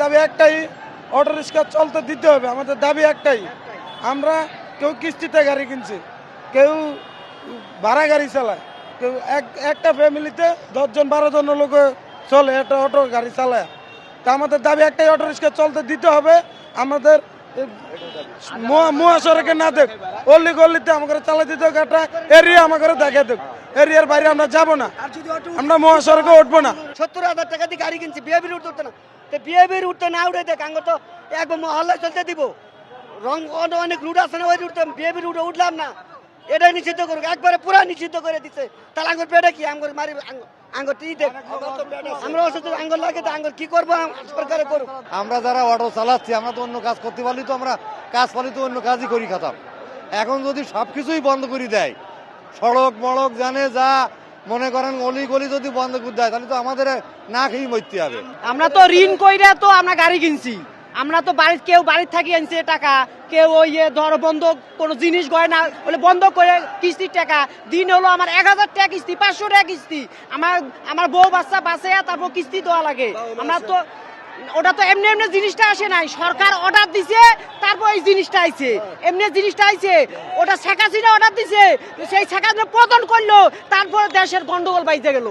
দাবি একটাই, auto rickshaw চলতে দিতে হবে। আমাদের দাবি একটাই, আমরা কেউ কিস্তিতে গাড়ি কিনছে, কেউ ভাড়া গাড়ি চালায়, কেউ একটা ফ্যামিলিতে 10 জন 12 জন লোক চলে একটা অটো গাড়ি চালায়। তা আমাদের দাবি একটাই, অটো রিক্সা চলতে দিতে হবে। আমাদের মহাসড়কে না দেখ, অল্লি গল্লিতে আমাকে চালাই দিতে হবে, একটা এরিয়া আমাকে দেখা দেখ, এরিয়ার বাইরে আমরা যাব না, আমরা মহাসড়কে উঠবো না। 70,000 টাকা দিয়ে গাড়ি কিনছি, বিহেভিয়ার উঠতে না, তো বিহেভিয়ার উঠতে না উঠে দেখ আঙ্গ তো একবার মহল্লায় চলতে দিব। রং অনেক রুট আছে না, ওই রুটে বিহেভিয়ার উঠে উঠলাম না, এটাই নিষিদ্ধ করুক, একবারে পুরা নিষিদ্ধ করে দিচ্ছে। তাহলে আঙ্গুর পেটে কি আঙ্গুর মারি আঙ্গুর দেখ, আমরা অসুস্থ আঙ্গুর লাগে তো আঙ্গুর কি করবো, সরকারে করুক। আমরা যারা অটো চালাচ্ছি আমরা তো অন্য কাজ করতে পারলি তো আমরা কাজ পালি তো অন্য কাজই করি খাতাম। এখন যদি সব কিছুই বন্ধ করে দেয়, সড়ক মড়ক জানে যা মনে করেন অলি গলি যদি বন্ধ করে দেয়, তাহলে তো আমাদের না খেয়েই মরতে হবে। আমরা তো ঋণ কইরা তো আমরা গাড়ি কিনছি, আমরা তো বাড়ির কেউ বাড়ির থাকি আনছে টাকা, কেউ ওই ধরো বন্ধ কোনো জিনিস গয়না বলে বন্ধ করে কিস্তির টাকা দিন হলো আমার 1000 টাকা কিস্তি, 500 টাকা কিস্তি, আমার বউ বাচ্চা বাঁচে তারপর কিস্তি দেওয়া লাগে। আমরা তো ওটা তো এমনি এমনি জিনিসটা আসে নাই, সরকার অর্ডার দিছে তারপর এই জিনিসটা আইছে, এমনি জিনিসটা আইছে, ওটা শেখ হাসিনা অর্ডার দিছে, সেই শেখ হাসিনা পতন করলো, তারপরে দেশের গন্ডগোল বাইতে গেল।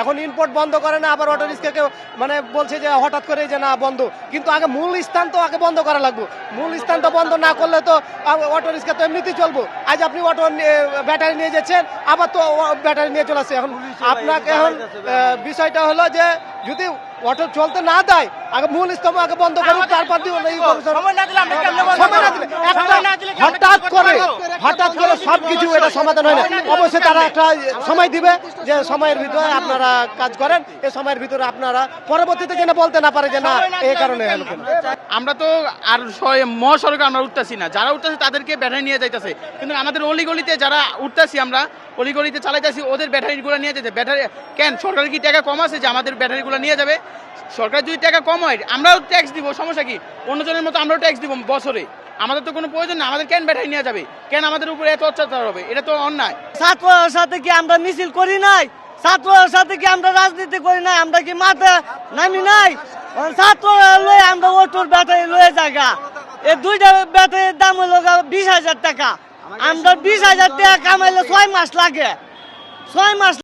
এখন ইম্পোর্ট বন্ধ করে না, আবার অটো রিক্সাকে মানে বলছে যে হঠাৎ করে যে না বন্ধ, কিন্তু আগে মূল স্থান তো আগে বন্ধ করা লাগবে। মূল স্থান তো বন্ধ না করলে তো অটো রিক্সা তো এমনিতেই চলবো। আজ আপনি অটো ব্যাটারি নিয়ে যাচ্ছেন, আবার তো ব্যাটারি নিয়ে চলে আসছে। এখন আপনাকে এখন বিষয়টা হলো যে যদি অটো চলতে না দেয়, আগে মূল স্তম্ভ আগে বন্ধ করুন, তারপর হঠাৎ করে সবকিছু এটা সমাধান হয় না। অবশ্যই তারা একটা সময় দিবে, যে সময়ের ভিতরে আপনারা কাজ করেন, এই সময়ের ভিতরে আপনারা পরবর্তীতে যেন বলতে না পারে যে না এই কারণে। আমরা তো আর মহাসড়কে আমরা উঠতেছি না, যারা উঠতেছে তাদেরকে ব্যাটারি নিয়ে যাইতেছে, কিন্তু আমাদের অলিগলিতে যারা উঠতেছি আমরা অলিগলিতে চালাইতেছি, ওদের ব্যাটারিগুলো নিয়ে যেতে ব্যাটারি কেন সরকারের কি টাকা কম আছে যে আমাদের ব্যাটারিগুলো নিয়ে যাবে? সরকার যদি টাকা কম হয় আমরাও ট্যাক্স দিব, সমস্যা কি? অন্যজনের মতো আমরাও ট্যাক্স দিব বছরে, আমাদের তো কোনো প্রয়োজন না, আমাদের কেন ব্যাটারি নিয়ে যাবে? কেন আমাদের উপরে এত অত্যাচার হবে? এটা তো অন্যায়। ছাত্রদের সাথে কি আমরা মিছিল করি নাই? ছাত্রদের সাথে কি আমরা রাজনীতি করি নাই? আমরা কি মাঠে নামি নাই? ছাত্ররা লয়ে আমরা অটোর ব্যাটারি লয়ে জায়গা, এই দুইটা ব্যাটারির দাম হলো 20,000 টাকা। আমরা 20,000 টাকা কামাইলে 6 মাস লাগে, 6 মাস।